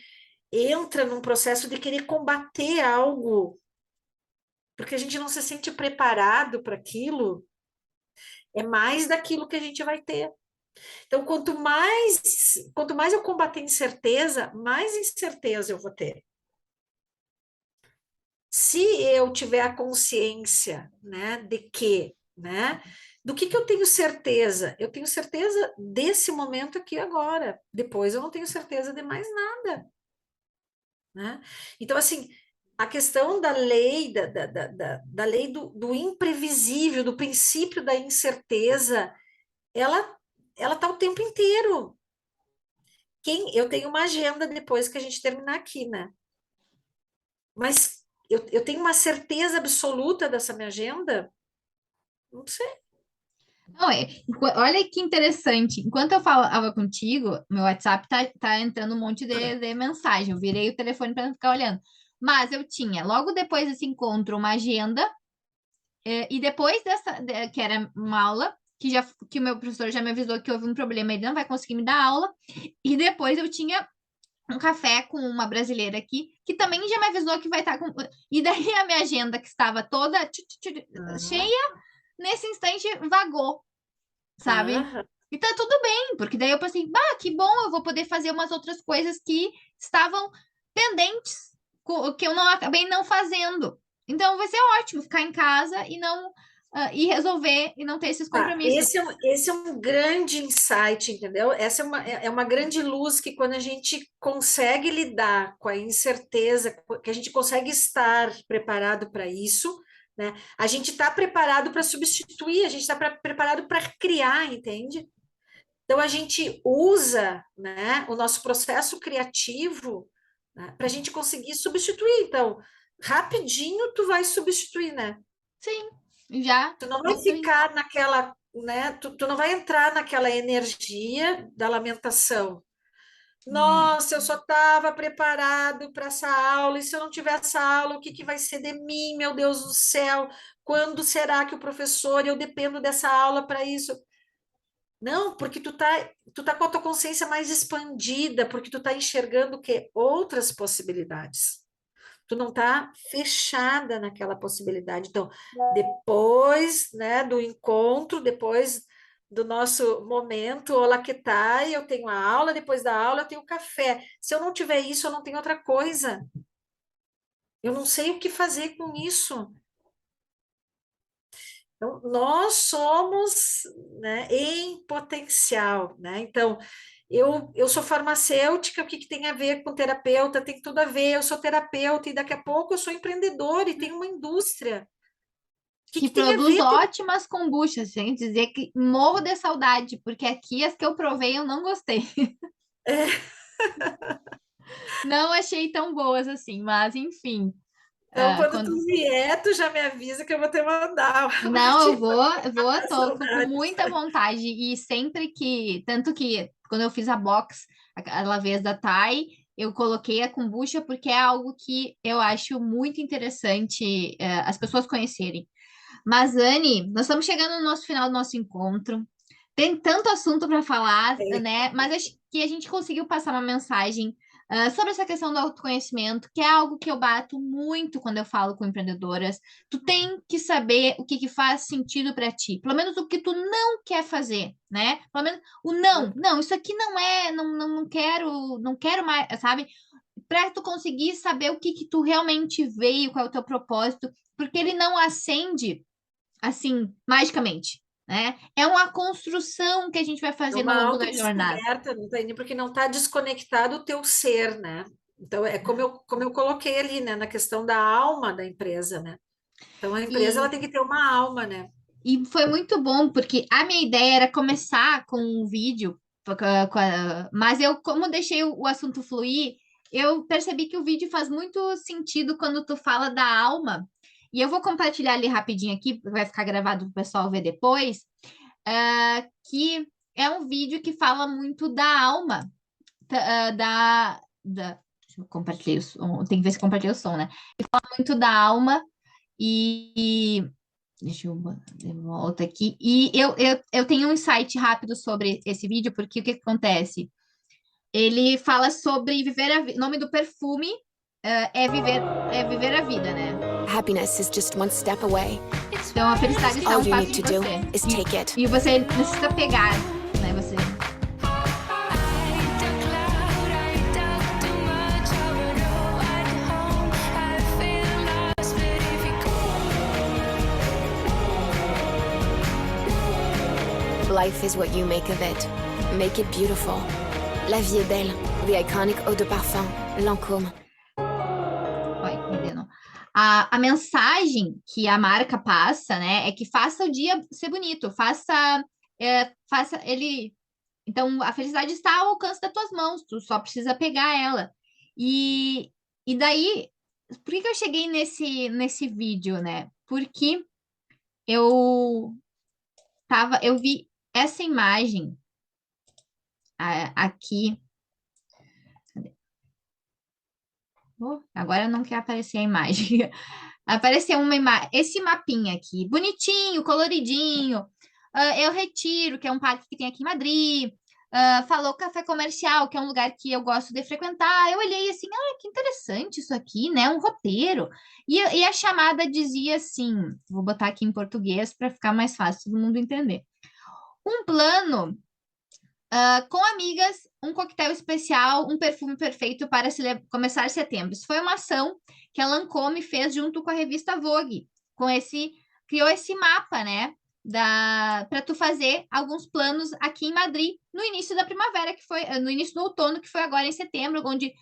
entra num processo de querer combater algo, porque a gente não se sente preparado para aquilo, é mais daquilo que a gente vai ter. Então, quanto mais eu combater incerteza, mais incerteza eu vou ter. Se eu tiver a consciência, né, de que, né, do que eu tenho certeza? Eu tenho certeza desse momento aqui agora. Depois eu não tenho certeza de mais nada, né? Então, assim, a questão da lei, da lei do imprevisível, do princípio da incerteza, ela ela está o tempo inteiro. Eu tenho uma agenda depois que a gente terminar aqui, né? Mas eu tenho uma certeza absoluta dessa minha agenda? Não sei.
Não, olha que interessante. Enquanto eu falava contigo, meu WhatsApp tá entrando um monte de mensagem. Eu virei o telefone para não ficar olhando. Mas eu tinha, logo depois desse encontro, uma agenda, e depois que era uma aula, que o meu professor já me avisou que houve um problema, ele não vai conseguir me dar aula. E depois eu tinha um café com uma brasileira aqui, que também já me avisou que vai estar com. E daí a minha agenda, que estava toda
Ah,
cheia, nesse instante vagou, sabe?
ah,
E tá tudo bem, porque daí eu pensei, bah, que bom, eu vou poder fazer umas outras coisas que estavam pendentes, que eu não acabei não fazendo. Então vai ser ótimo ficar em casa e não e resolver e não ter esses compromissos.
esse é um grande insight, entendeu? Essa é uma grande luz que quando a gente consegue lidar com a incerteza, que a gente consegue estar preparado para isso, né? A gente está preparado para substituir, a gente está preparado para criar, entende? Então a gente usa, né, o nosso processo criativo, né, para a gente conseguir substituir. Então, rapidinho tu vai substituir, né?
Sim, já
Tu não vai
substituí.
ficar naquela, né? Tu não vai entrar naquela energia da lamentação.
Uhum.
Nossa, eu só estava preparado para essa aula, e se eu não tiver essa aula, o que que vai ser de mim, meu Deus do céu? Quando será que o professor, eu dependo dessa aula para isso? Não, porque tu tá com a tua consciência mais expandida, porque tu tá enxergando o quê? Outras possibilidades. Tu não tá fechada naquela possibilidade. Então, depois, né, do encontro, depois do nosso momento, olá que tá, eu tenho a aula, depois da aula eu tenho café. Se eu não tiver isso, eu não tenho outra coisa. Eu não sei o que fazer com isso. Então, nós somos, né, em potencial, né? Então, eu sou farmacêutica, o que, que tem a ver com terapeuta? Tem tudo a ver, eu sou terapeuta e daqui a pouco eu sou empreendedora e tenho uma indústria. O que,
Que
que tem a
produz
ver?
ótimas kombuchas, sem dizer que morro de saudade, porque aqui as que eu provei eu não gostei.
É,
Não achei tão boas assim, mas enfim.
então,
ah,
quando tu
quando...
vier, tu já me avisa que eu vou te mandar para
Não,
te
tô com
saudades.
muita vontade. E sempre que, tanto que quando eu fiz a box, aquela vez da Thai, eu coloquei a kombucha porque é algo que eu acho muito interessante, as pessoas conhecerem. Mas, Anne, nós estamos chegando no nosso final do nosso encontro. Tem tanto assunto para falar,
É,
né? Mas acho que a gente conseguiu passar uma mensagem, sobre essa questão do autoconhecimento, que é algo que eu bato muito quando eu falo com empreendedoras. Tu tem que saber o que que faz sentido para ti, pelo menos o que tu não quer fazer, né? Pelo menos o não, isso aqui não é, não quero mais, sabe? Para tu conseguir saber o que que tu realmente veio, qual é o teu propósito, porque ele não acende assim magicamente, né? É uma construção que a gente vai
É
fazer no
uma
longo da jornada.
autodescoberta, não tá indo porque não está desconectado o teu ser, né? Então, é como eu coloquei ali, né, na questão da alma da empresa, né? Então, a empresa ela
E,
tem que ter uma alma, né?
e foi muito bom, porque a minha ideia era começar com um vídeo, mas eu, como deixei o assunto fluir, eu percebi que o vídeo faz muito sentido quando tu fala da alma. E eu vou compartilhar ali rapidinho aqui, vai ficar gravado para o pessoal ver depois, que é um vídeo que fala muito da alma, deixa eu compartilhar o som, tem que ver se compartilhei o som, né? Muito da alma e deixa eu de volta aqui. E eu tenho um insight rápido sobre esse vídeo, porque o que que acontece? Ele fala sobre viver a vida. O nome do perfume é viver a vida, né?
Happiness is just one step away.
Então a felicidade está
All
um
you
passo
need
de
to do
você.
is take it.
E você necessita pegar, né? Você.
Life is what you make of it. Make it beautiful. La vie est belle. The iconic eau de parfum, Lancôme.
Oi, entendendo. A mensagem que a marca passa, né, é que faça o dia ser bonito, faça ele. Então, a felicidade está ao alcance das tuas mãos, tu só precisa pegar ela. E, e daí, por que que eu cheguei nesse vídeo, né? Porque eu eu vi essa imagem aqui. Oh, agora não quer aparecer a imagem. Apareceu esse mapinha aqui, bonitinho, coloridinho. É o Retiro, que é um parque que tem aqui em Madrid. Falou Café Comercial, que é um lugar que eu gosto de frequentar. Eu olhei assim, que interessante isso aqui, né? Um roteiro. E a chamada dizia assim: vou botar aqui em português para ficar mais fácil todo mundo entender. Um plano com amigas, um coquetel especial, um perfume perfeito para começar setembro. Isso foi uma ação que a Lancôme fez junto com a revista Vogue, criou esse mapa, né? Para tu fazer alguns planos aqui em Madrid no início da primavera, que foi no início do outono, que foi agora em setembro, onde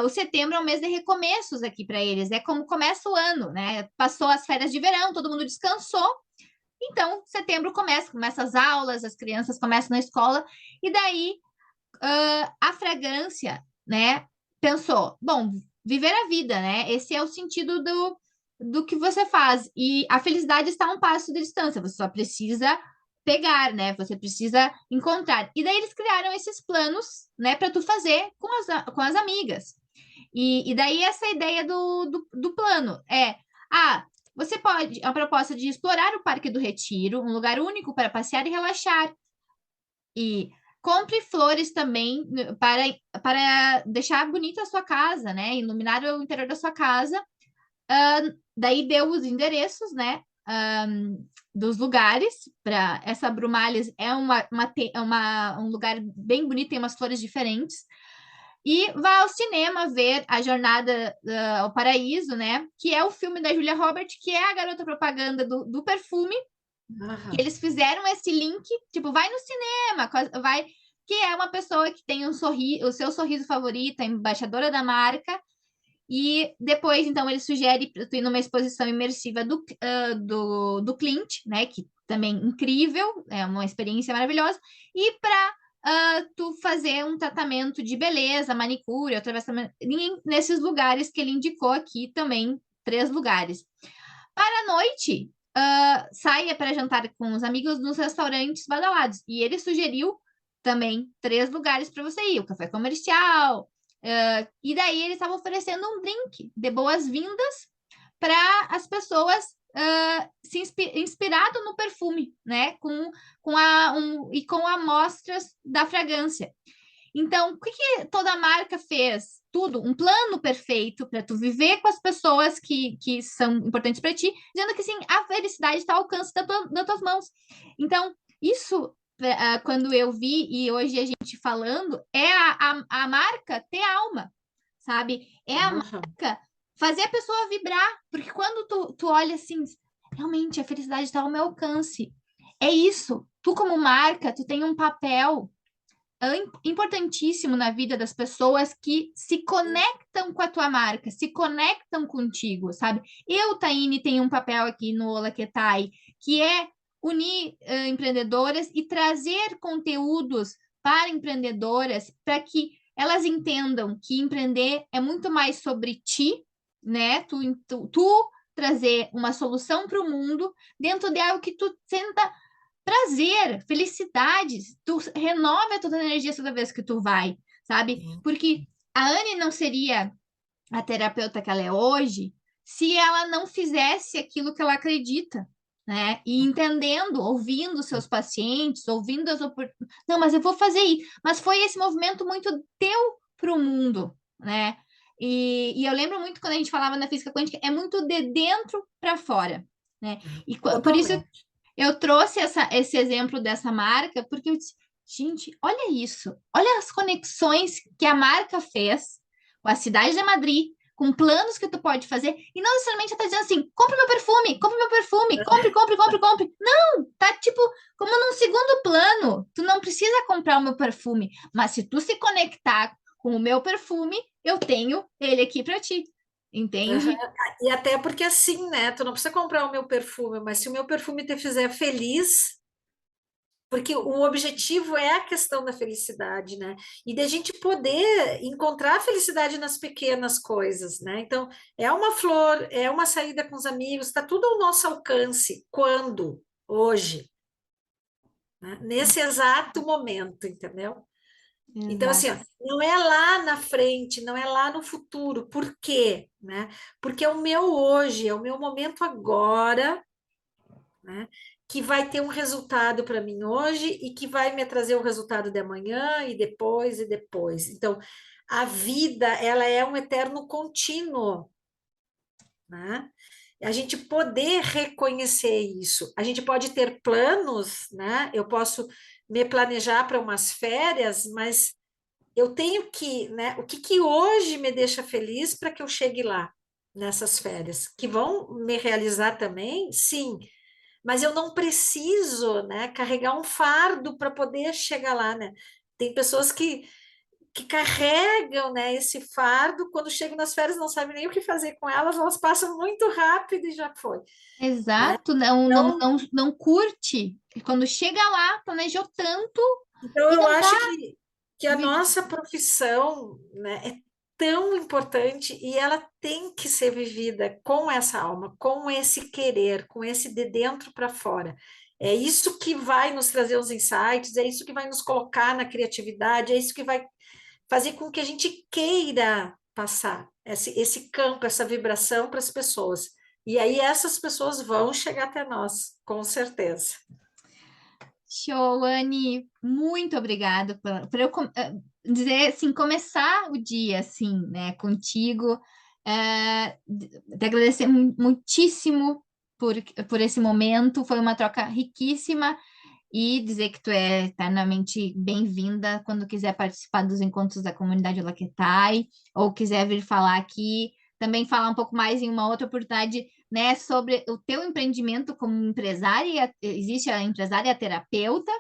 o setembro é um mês de recomeços aqui para eles. É como começa o ano, né? Passou as férias de verão, todo mundo descansou. Então, setembro começa as aulas, as crianças começam na escola, e daí a fragrância, né, pensou, bom, viver a vida, né? Esse é o sentido do que você faz. E a felicidade está a um passo de distância, você só precisa pegar, né? Você precisa encontrar. E daí eles criaram esses planos, né, para tu fazer com as amigas. E daí essa ideia do plano você pode, é uma proposta de explorar o Parque do Retiro, um lugar único para passear e relaxar. E compre flores também para deixar bonita a sua casa, né? Iluminar o interior da sua casa. Daí deu os endereços, né? Dos lugares para essa Brumalhas um lugar bem bonito, tem umas flores diferentes. E vá ao cinema ver A Jornada ao Paraíso, né? Que é o filme da Julia Roberts, que é a garota propaganda do perfume, que eles fizeram esse link, tipo, vai no cinema, vai, que é uma pessoa que tem o seu sorriso favorito, a embaixadora da marca, e depois, então, ele sugere tu ir numa exposição imersiva do Clint, né, que também incrível, é uma experiência maravilhosa, e para tu fazer um tratamento de beleza, manicure, atravessamento, nesses lugares que ele indicou aqui também, 3 lugares. Para a noite, saia para jantar com os amigos nos restaurantes badalados. E ele sugeriu também 3 lugares para você ir: o café comercial. E daí eles estavam oferecendo um drink de boas-vindas para as pessoas se inspirado no perfume, né? E com amostras da fragrância. Então, o que toda marca fez? Tudo, um plano perfeito para tu viver com as pessoas que são importantes para ti, dizendo que sim, a felicidade está ao alcance das tuas mãos. Então, isso, quando eu vi e hoje a gente falando, é a marca ter alma, sabe? É a marca fazer a pessoa vibrar, porque quando tu olha assim, realmente a felicidade está ao meu alcance. É isso. Tu, como marca, tu tem um papel importantíssimo na vida das pessoas que se conectam com a tua marca, se conectam contigo, sabe? Eu, Taine, tenho um papel aqui no Olaquetai, que é unir empreendedoras e trazer conteúdos para empreendedoras para que elas entendam que empreender é muito mais sobre ti, né? Tu trazer uma solução para o mundo dentro de algo que tu senta prazer, felicidades, tu renova a tua energia toda vez que tu vai, sabe? Porque a Anne não seria a terapeuta que ela é hoje se ela não fizesse aquilo que ela acredita, né? E entendendo, ouvindo seus pacientes, ouvindo as oportunidades. Não, mas eu vou fazer isso. Mas foi esse movimento muito teu para o mundo, né? E eu lembro muito quando a gente falava na física quântica, é muito de dentro para fora, né? E por isso eu trouxe esse exemplo dessa marca, porque eu disse, gente, olha isso, olha as conexões que a marca fez com a cidade de Madrid, com planos que tu pode fazer, e não necessariamente está dizendo assim, compre meu perfume, compre, compre. Não, tá tipo, como num segundo plano, tu não precisa comprar o meu perfume, mas se tu se conectar com o meu perfume, eu tenho ele aqui para ti. Entende?
E até porque assim, né? Tu não precisa comprar o meu perfume, mas se o meu perfume te fizer feliz, porque o objetivo é a questão da felicidade, né? E da gente poder encontrar a felicidade nas pequenas coisas, né? Então, é uma flor, é uma saída com os amigos, está tudo ao nosso alcance. Quando? Hoje, né? Nesse exato momento, entendeu? Então, assim, ó, não é lá na frente, não é lá no futuro. Por quê? Né? Porque é o meu hoje, é o meu momento agora, né? Que vai ter um resultado para mim hoje e que vai me trazer o resultado de amanhã e depois e depois. Então, a vida, ela é um eterno contínuo, né? A gente poder reconhecer isso. A gente pode ter planos, né? Eu posso me planejar para umas férias, mas eu tenho que, né? O que que hoje me deixa feliz para que eu chegue lá nessas férias? Que vão me realizar também? Sim, mas eu não preciso, né, carregar um fardo para poder chegar lá, né? Tem pessoas que carregam, né, esse fardo, quando chegam nas férias não sabem nem o que fazer com elas passam muito rápido e já foi, né?
Exato,
Então,
não curte. Quando chega lá, planejou tanto
então
e
eu
não tá
acho que a
vivendo.
nossa profissão, né, é tão importante e ela tem que ser vivida com essa alma, com esse querer, com esse de dentro para fora. É isso que vai nos trazer os insights, é isso que vai nos colocar na criatividade, é isso que vai fazer com que a gente queira passar esse campo, essa vibração para as pessoas. E aí essas pessoas vão chegar até nós, com certeza.
Show, Anne, muito obrigada por eu dizer assim, começar o dia assim, né, contigo. Te agradecer muitíssimo por esse momento, foi uma troca riquíssima. E dizer que tu é eternamente bem-vinda quando quiser participar dos encontros da comunidade Laquetai, ou quiser vir falar aqui, também falar um pouco mais em uma outra oportunidade, né, sobre o teu empreendimento como empresária. Existe a empresária e a terapeuta,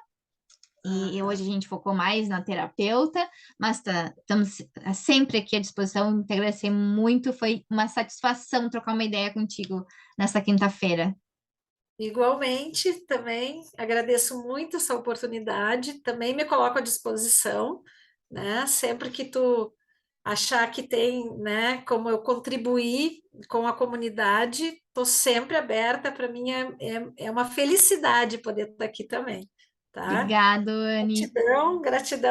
e hoje a gente focou mais na terapeuta, mas estamos sempre aqui à disposição. Te agradecer muito, foi uma satisfação trocar uma ideia contigo nessa quinta-feira.
Igualmente, também agradeço muito essa oportunidade, também me coloco à disposição, né? Sempre que tu achar que tem, né, como eu contribuir com a comunidade, estou sempre aberta, para mim é uma felicidade poder estar aqui também, tá?
Obrigado, Anne.
Gratidão, gratidão.